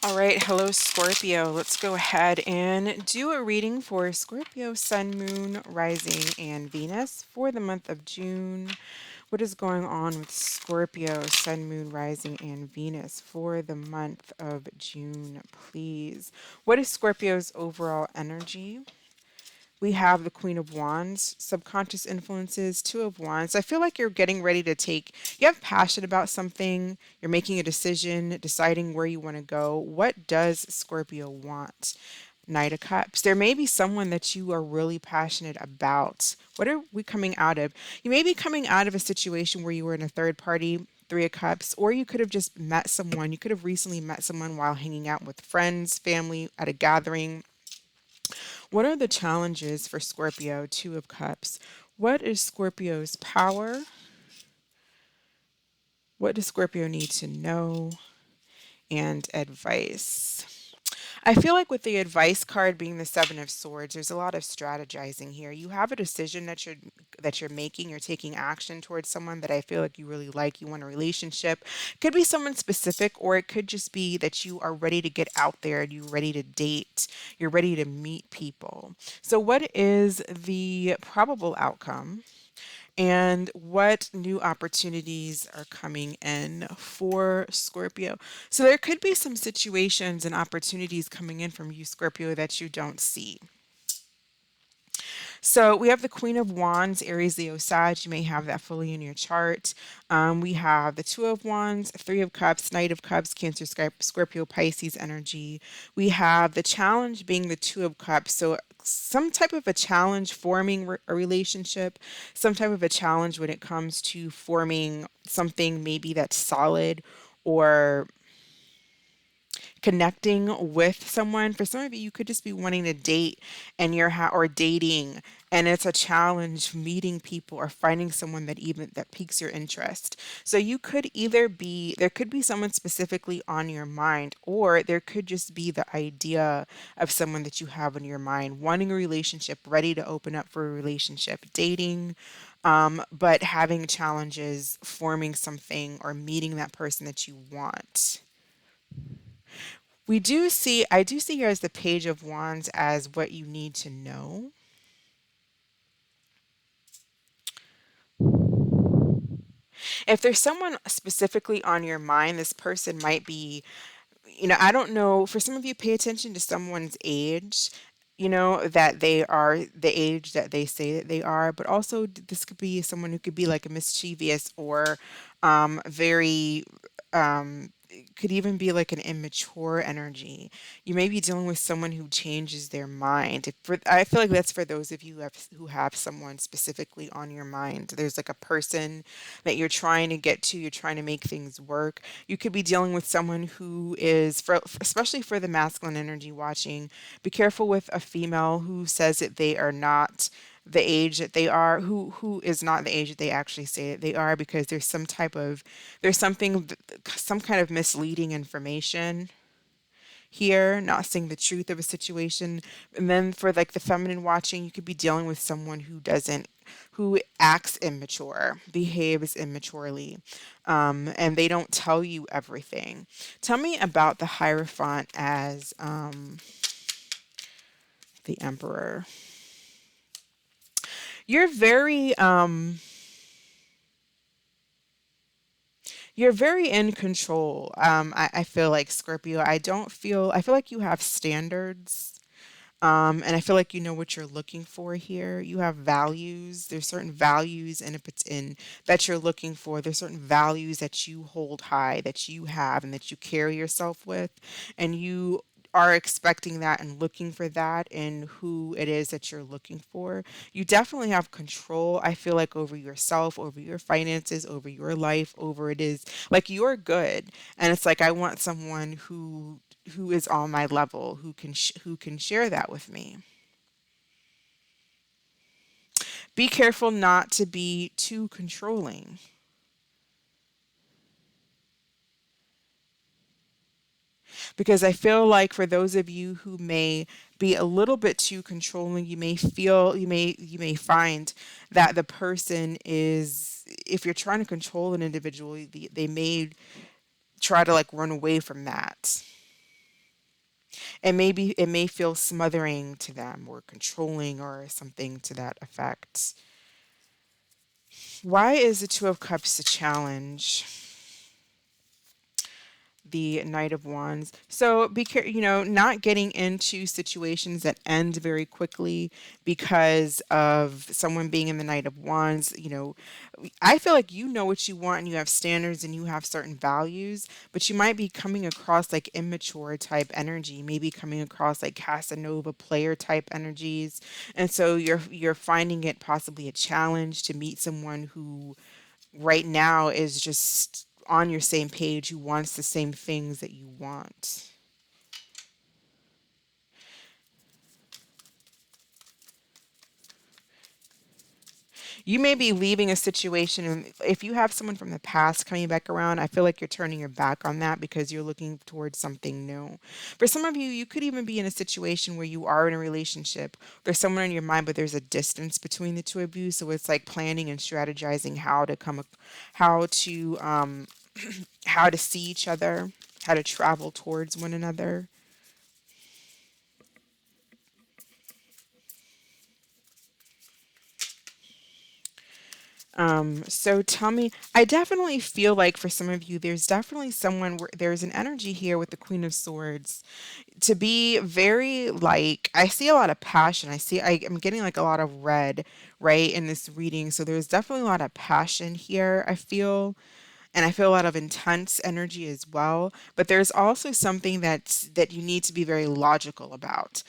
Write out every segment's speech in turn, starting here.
All right, hello Scorpio. Let's go ahead and do a reading for Scorpio, Sun, Moon, Rising, and Venus for the month of June. What is going on with Scorpio, Sun, Moon, Rising, and Venus for the month of June, please? What is Scorpio's overall energy? We have the Queen of Wands, subconscious influences, Two of Wands. I feel like you're getting ready to you have passion about something, you're making a decision, deciding where you want to go. What does Scorpio want? Knight of Cups. There may be someone that you are really passionate about. What are we coming out of? You may be coming out of a situation where you were in a third party, Three of Cups, or you could have just met someone. You could have recently met someone while hanging out with friends, family, at a gathering. What are the challenges for Scorpio? Two of Cups. What is Scorpio's power? What does Scorpio need to know? And advice. I feel like with the advice card being the Seven of Swords, there's a lot of strategizing here. You have a decision that you're making. You're taking action towards someone that I feel like you really like. You want a relationship. Could be someone specific, or it could just be that you are ready to get out there and you're ready to date. You're ready to meet people. So, what is the probable outcome? And what new opportunities are coming in for Scorpio? So there could be some situations and opportunities coming in from you, Scorpio, that you don't see. So we have the Queen of Wands, Aries, Leo, Sag. You may have that fully in your chart. We have the Two of Wands, Three of Cups, Knight of Cups, Cancer, Scorpio, Pisces energy. We have the challenge being the Two of Cups. So some type of a challenge forming a relationship, some type of a challenge when it comes to forming something maybe that's solid or connecting with someone. For some of you, you could just be wanting to date and or dating, and it's a challenge meeting people or finding someone that piques your interest. So you could either be there could be someone specifically on your mind, or there could just be the idea of someone that you have in your mind, wanting a relationship, ready to open up for a relationship, dating, but having challenges forming something or meeting that person that you want. I do see here as the Page of Wands as what you need to know. If there's someone specifically on your mind, this person might be, I don't know, for some of you, pay attention to someone's age, that they are the age that they say that they are, but also this could be someone who could be like a mischievous or very it could even be like an immature energy. You may be dealing with someone who changes their mind. I feel like that's for those of you who have someone specifically on your mind. There's like a person that you're trying to get to. You're trying to make things work. You could be dealing with someone who is, especially for the masculine energy watching. Be careful with a female who says that they are not the age that they are, who is not the age that they actually say that they are, because there's some kind of misleading information here, not saying the truth of a situation. And then for like the feminine watching, you could be dealing with someone who acts immature, behaves immaturely, and they don't tell you everything. Tell me about the Hierophant as the Emperor. You're very you're very in control. I feel like Scorpio. I feel like you have standards. And I feel like you know what you're looking for here. You have values. There's certain values in that you're looking for. There's certain values that you hold high, that you have, and that you carry yourself with, and you are expecting that and looking for that in who it is that you're looking for. You definitely have control, I feel like, over yourself, over your finances, over your life, over it is like you're good. And it's like I want someone who is on my level, who can share that with me. Be careful not to be too controlling, because I feel like for those of you who may be a little bit too controlling, you may find that the person is, if you're trying to control an individual, they may try to like run away from that. It may feel smothering to them or controlling or something to that effect. Why is the Two of Cups a challenge? The Knight of Wands. So be careful, not getting into situations that end very quickly because of someone being in the Knight of Wands. I feel like you know what you want and you have standards and you have certain values, but you might be coming across like immature type energy, maybe coming across like Casanova player type energies. And so you're finding it possibly a challenge to meet someone who right now is just on your same page, who wants the same things that you want. You may be leaving a situation, and if you have someone from the past coming back around, I feel like you're turning your back on that because you're looking towards something new. For some of you, you could even be in a situation where you are in a relationship. There's someone in your mind, but there's a distance between the two of you, so it's like planning and strategizing how to how to see each other, how to travel towards one another. So tell me, I definitely feel like for some of you, there's definitely someone where there's an energy here with the Queen of Swords to be very like, I see a lot of passion. I'm getting like a lot of red, right, in this reading. So there's definitely a lot of passion here, I feel. And I feel a lot of intense energy as well. But there's also something that you need to be very logical about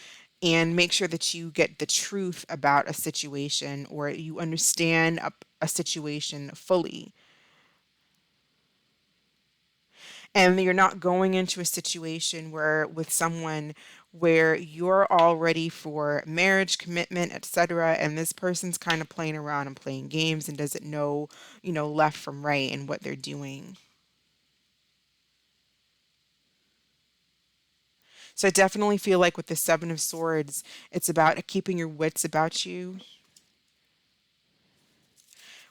and make sure that you get the truth about a situation or you understand a situation fully. And you're not going into a situation where with someone where you're all ready for marriage, commitment, etc. And this person's kind of playing around and playing games and doesn't know, left from right and what they're doing. So I definitely feel like with the Seven of Swords, it's about keeping your wits about you.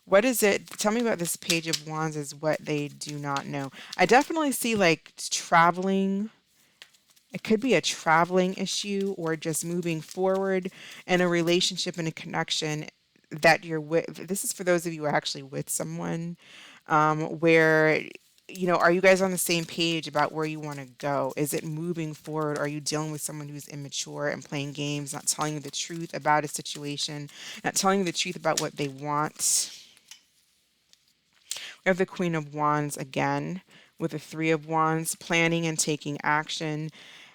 What is it? Tell me about this Page of Wands is what they do not know. I definitely see like traveling. It could be a traveling issue or just moving forward in a relationship and a connection that you're with. This is for those of you who are actually with someone where are you guys on the same page about where you want to go? Is it moving forward? Are you dealing with someone who's immature and playing games, not telling you the truth about a situation, not telling you the truth about what they want? We have the Queen of Wands again with the Three of Wands, planning and taking action.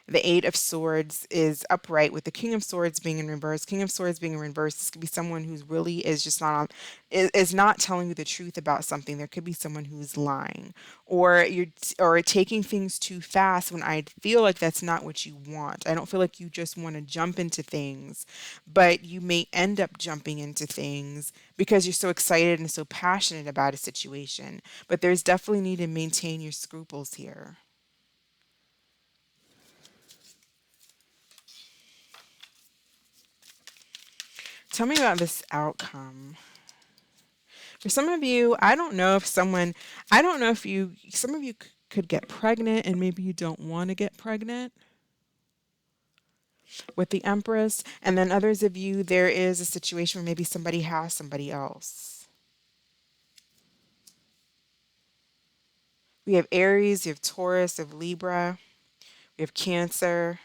The Eight of Swords is upright with the King of Swords being in reverse. King of Swords being in reverse, this could be someone who's really is just not on, is not telling you the truth about something. There could be someone who's lying, or or taking things too fast when I feel like that's not what you want. I don't feel like you just want to jump into things, but you may end up jumping into things because you're so excited and so passionate about a situation. But there's definitely need to maintain your scruples here. Tell me about this outcome. For some of you, I don't know if some of you could get pregnant and maybe you don't want to get pregnant with the Empress. And then others of you, there is a situation where maybe somebody has somebody else. We have Aries, you have Taurus, you have Libra, we have Cancer.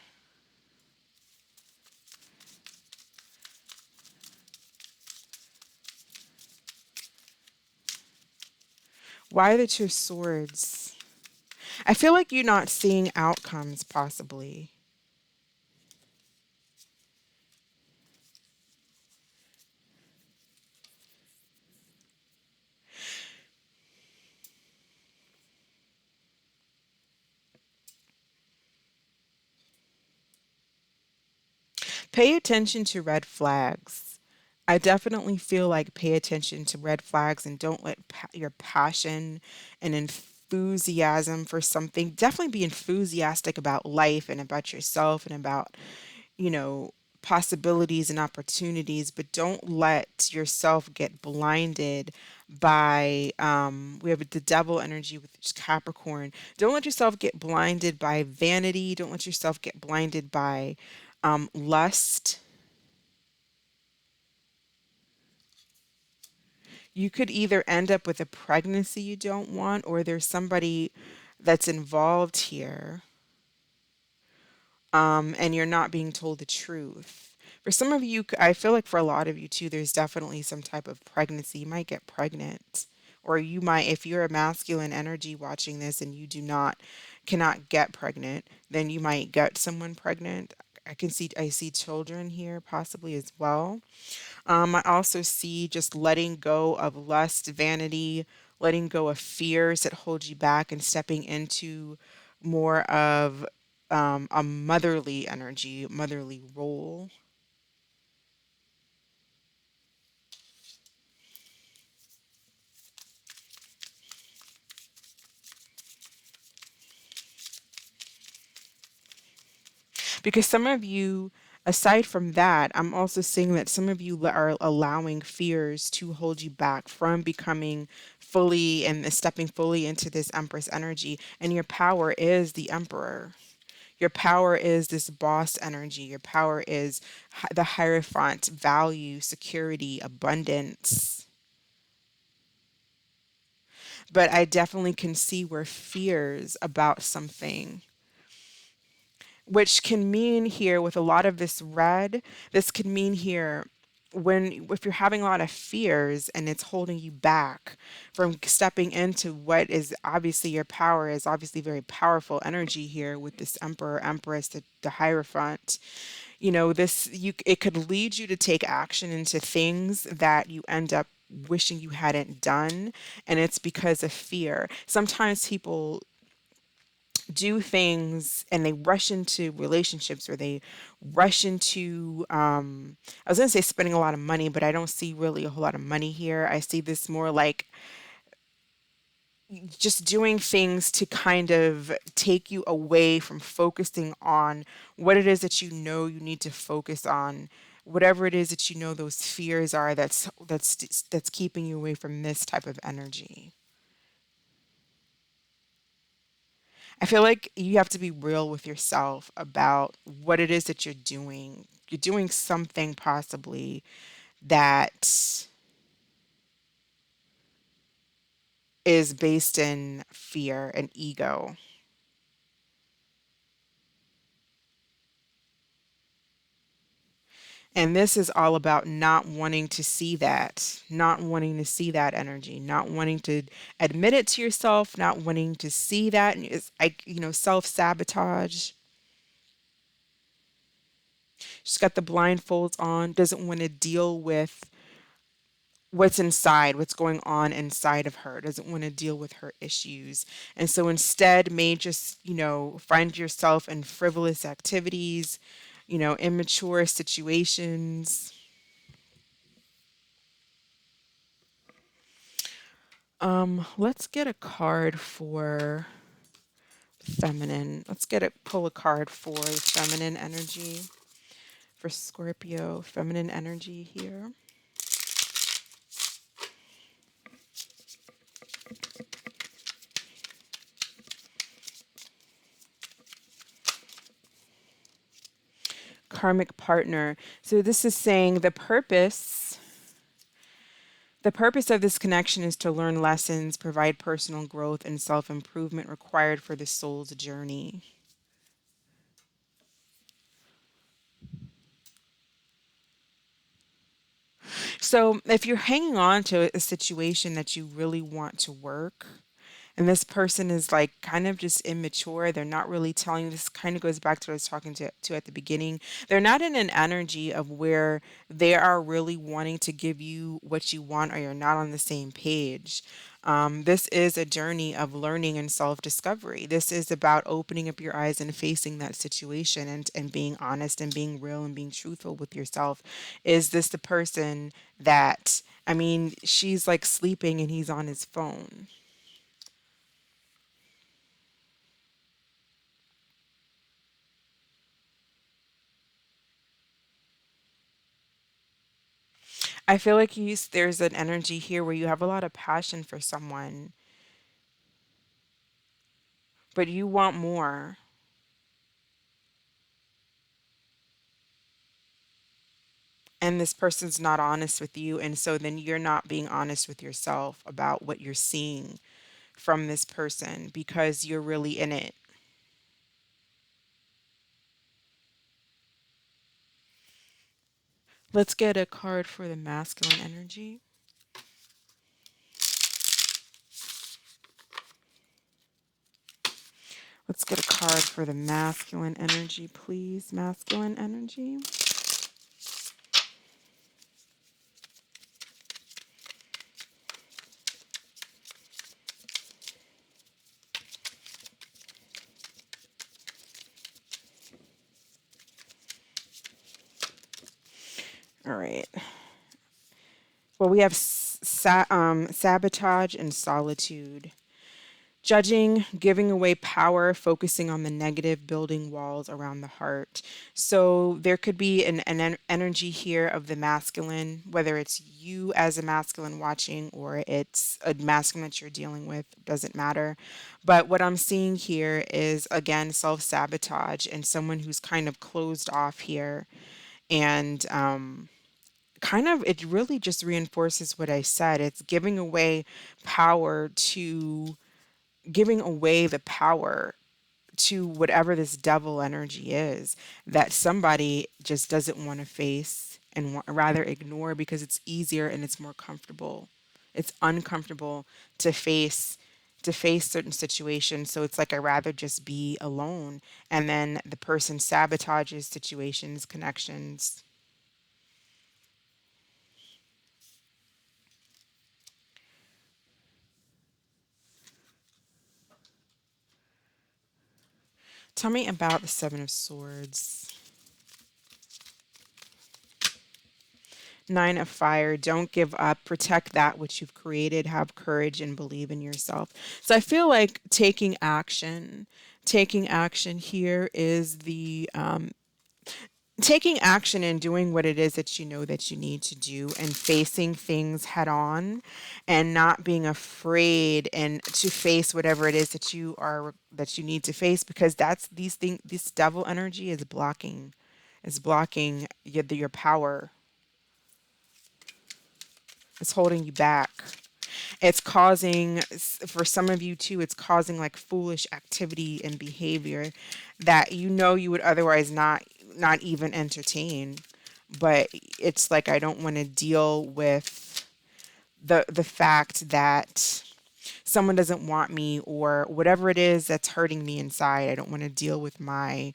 Why the Two of Swords? I feel like you're not seeing outcomes, possibly. Pay attention to red flags. I definitely feel like pay attention to red flags and don't let your passion and enthusiasm for something, definitely be enthusiastic about life and about yourself and about, you know, possibilities and opportunities, but don't let yourself get blinded by, we have the devil energy with Capricorn. Don't let yourself get blinded by vanity. Don't let yourself get blinded by lust. You could either end up with a pregnancy you don't want, or there's somebody that's involved here, and you're not being told the truth. For some of you, I feel like for a lot of you too, there's definitely some type of pregnancy. You might get pregnant, or you might, if you're a masculine energy watching this and you cannot get pregnant, then you might get someone pregnant. I see children here possibly as well. I also see just letting go of lust, vanity, letting go of fears that hold you back, and stepping into more of a motherly energy, motherly role. Because some of you, aside from that, I'm also seeing that some of you are allowing fears to hold you back from becoming fully and stepping fully into this Empress energy. And your power is the Emperor. Your power is this boss energy. Your power is the Hierophant, value, security, abundance. But I definitely can see where fears about something, which can mean here with a lot of this red, this can mean here when if you're having a lot of fears and it's holding you back from stepping into what is obviously your power, is obviously very powerful energy here with this Emperor, Empress, the Hierophant. You know, this you it could lead you to take action into things that you end up wishing you hadn't done, and it's because of fear. Sometimes people do things and they rush into relationships, or they rush into I was going to say spending a lot of money, but I don't see really a whole lot of money here. I see this more like just doing things to kind of take you away from focusing on what it is that you know you need to focus on, whatever it is that you know those fears are, that's keeping you away from this type of energy. I feel like you have to be real with yourself about what it is that you're doing. You're doing something possibly that is based in fear and ego. And this is all about not wanting to see that, not wanting to see that energy, not wanting to admit it to yourself, not wanting to see that. And it's like, self sabotage. She's got the blindfolds on, doesn't want to deal with what's inside, what's going on inside of her, doesn't want to deal with her issues. And so instead may just, find yourself in frivolous activities, immature situations. Let's get a card for feminine. Let's pull a card for the feminine energy for Scorpio, feminine energy here. Karmic partner. So this is saying the purpose of this connection is to learn lessons, provide personal growth and self-improvement required for the soul's journey. So if you're hanging on to a situation that you really want to work, and this person is like kind of just immature, they're not really telling you, this kind of goes back to what I was talking to at the beginning. They're not in an energy of where they are really wanting to give you what you want, or you're not on the same page. This is a journey of learning and self discovery. This is about opening up your eyes and facing that situation, and being honest and being real and being truthful with yourself. Is this the person that, I mean, she's like sleeping and he's on his phone? I feel like there's an energy here where you have a lot of passion for someone, but you want more. And this person's not honest with you. And so then you're not being honest with yourself about what you're seeing from this person because you're really in it. Let's get a card for the masculine energy. Let's get a card for the masculine energy, please. Masculine energy. All right. Well, we have sabotage and solitude. Judging, giving away power, focusing on the negative, building walls around the heart. So there could be an energy here of the masculine, whether it's you as a masculine watching or it's a masculine that you're dealing with, doesn't matter. But what I'm seeing here is, again, self sabotage and someone who's kind of closed off here. And kind of, it really just reinforces what I said. It's giving away the power to whatever this devil energy is that somebody just doesn't want to face and rather ignore because it's easier and it's more comfortable. It's uncomfortable to face certain situations, so it's like I rather just be alone, and then the person sabotages situations, connections. Tell me about the 7 of Swords. Nine of Fire. Don't give up. Protect that which you've created. Have courage and believe in yourself. So I feel like taking action. Taking action here is the taking action and doing what it is that you know that you need to do and facing things head on and not being afraid and to face whatever it is that you need to face, because that's these things, this devil energy is blocking your power. It's holding you back. It's causing, for some of you too, it's causing like foolish activity and behavior that you know you would otherwise not even entertain. But it's like I don't want to deal with the fact that someone doesn't want me or whatever it is that's hurting me inside. I don't want to deal with my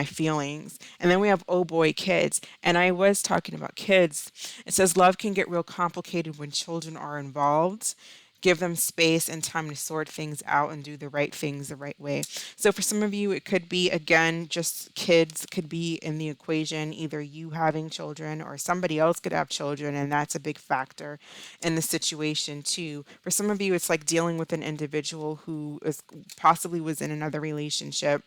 feelings. And then we have oh boy, kids. And I was talking about kids. It says love can get real complicated when children are involved. Give them space and time to sort things out and do the right things the right way. So for some of you, it could be, again, just kids could be in the equation, either you having children or somebody else could have children. And that's a big factor in the situation too. For some of you, it's like dealing with an individual who is possibly was in another relationship,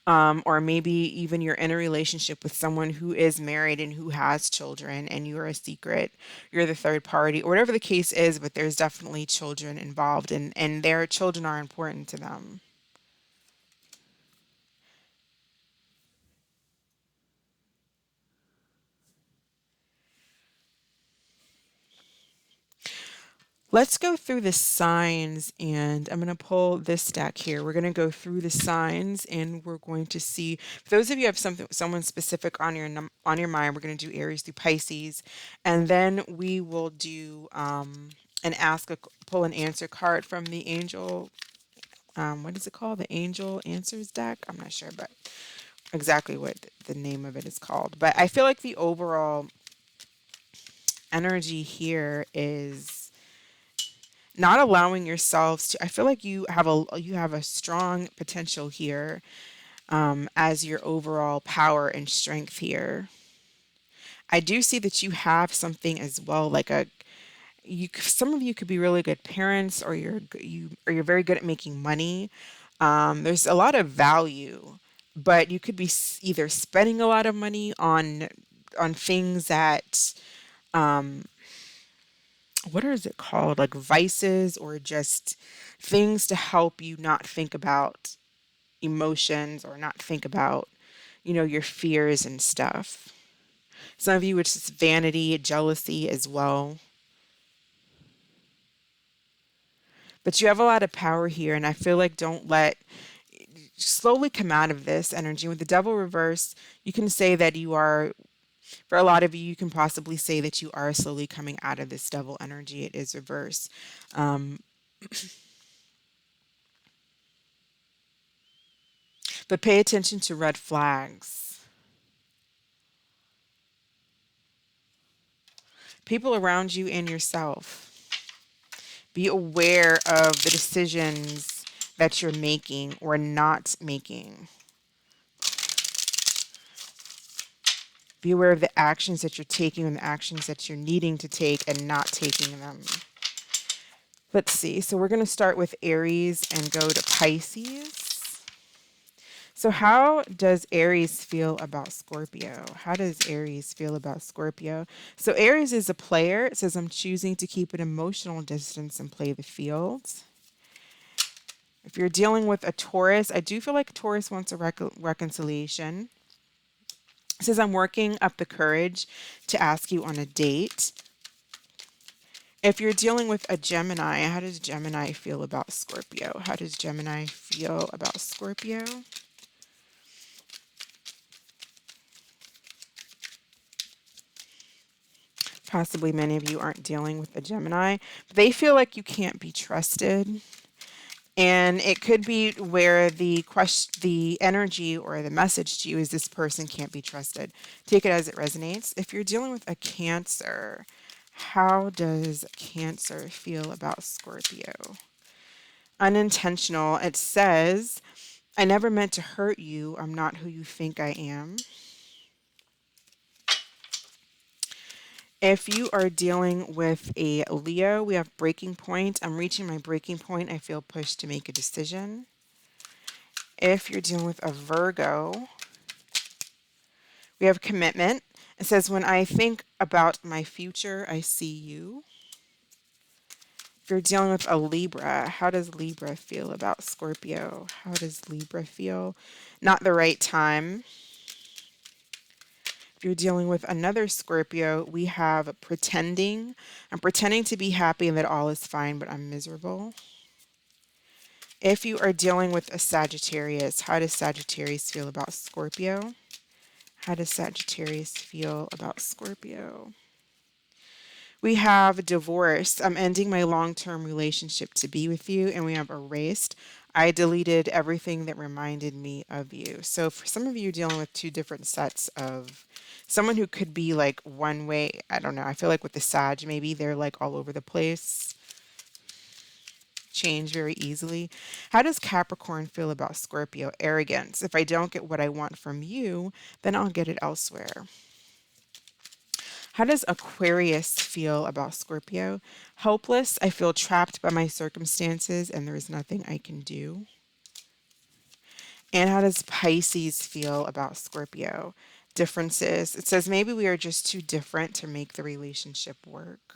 or maybe even you're in a relationship with someone who is married and who has children, and you're a secret, you're the third party, or whatever the case is, but there's definitely children involved, and their children are important to them. Let's go through the signs, and I'm going to pull this deck here. We're going to go through the signs, and we're going to see. For those of you who have someone specific on your mind, we're going to do Aries through Pisces, and then we will do and pull an answer card from the angel. What is it called? The Angel Answers deck. I'm not sure, but exactly what the name of it is called. But I feel like the overall energy here is not allowing yourselves to. I feel like you have a strong potential here, as your overall power and strength here. I do see that you have something as well, like some of you could be really good parents, or you're very good at making money. There's a lot of value, but you could be either spending a lot of money on on things that, what is it called? Like vices, or just things to help you not think about emotions, or not think about, your fears and stuff. Some of you, it's just vanity, jealousy as well. But you have a lot of power here, and I feel like don't let slowly come out of this energy. With the devil reversed, you can say that you are, for a lot of you, you can possibly say that you are slowly coming out of this devil energy. It is reversed. Um, but pay attention to red flags. People around you and yourself. Be aware of the decisions that you're making or not making. Be aware of the actions that you're taking and the actions that you're needing to take and not taking them. Let's see. So we're going to start with Aries and go to Pisces. So how does Aries feel about Scorpio? How does Aries feel about Scorpio? So Aries is a player. It says, I'm choosing to keep an emotional distance and play the field. If you're dealing with a Taurus, I do feel like Taurus wants a reconciliation. It says, I'm working up the courage to ask you on a date. If you're dealing with a Gemini, how does Gemini feel about Scorpio? How does Gemini feel about Scorpio? Possibly many of you aren't dealing with a Gemini. They feel like you can't be trusted. And it could be where the energy or the message to you is this person can't be trusted. Take it as it resonates. If you're dealing with a Cancer, how does Cancer feel about Scorpio? Unintentional. It says, I never meant to hurt you. I'm not who you think I am. If you are dealing with a Leo, we have breaking point. I'm reaching my breaking point. I feel pushed to make a decision. If you're dealing with a Virgo, we have commitment. It says, when I think about my future, I see you. If you're dealing with a Libra, how does Libra feel about Scorpio? How does Libra feel? Not the right time. If you're dealing with another Scorpio, we have pretending. I'm pretending to be happy and that all is fine, but I'm miserable. If you are dealing with a Sagittarius, how does Sagittarius feel about Scorpio? How does Sagittarius feel about Scorpio? We have divorce. I'm ending my long-term relationship to be with you. And we have erased. I deleted everything that reminded me of you. So for some of you dealing with two different sets of someone who could be like one way, I don't know. I feel like with the Sag, maybe they're like all over the place. Change very easily. How does Capricorn feel about Scorpio? Arrogance. If I don't get what I want from you, then I'll get it elsewhere. How does Aquarius feel about Scorpio? Helpless. I feel trapped by my circumstances and there is nothing I can do. And how does Pisces feel about Scorpio? Differences. It says maybe we are just too different to make the relationship work.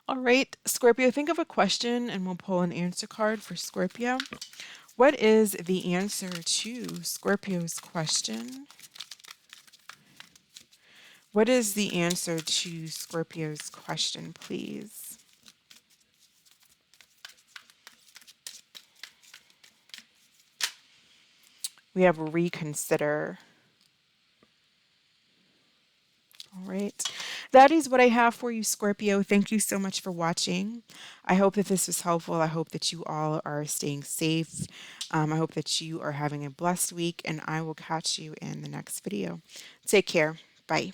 All right, Scorpio, think of a question and we'll pull an answer card for Scorpio. What is the answer to Scorpio's question? What is the answer to Scorpio's question, please? We have reconsider. All right. That is what I have for you, Scorpio. Thank you so much for watching. I hope that this was helpful. I hope that you all are staying safe. I hope that you are having a blessed week, and I will catch you in the next video. Take care. Bye.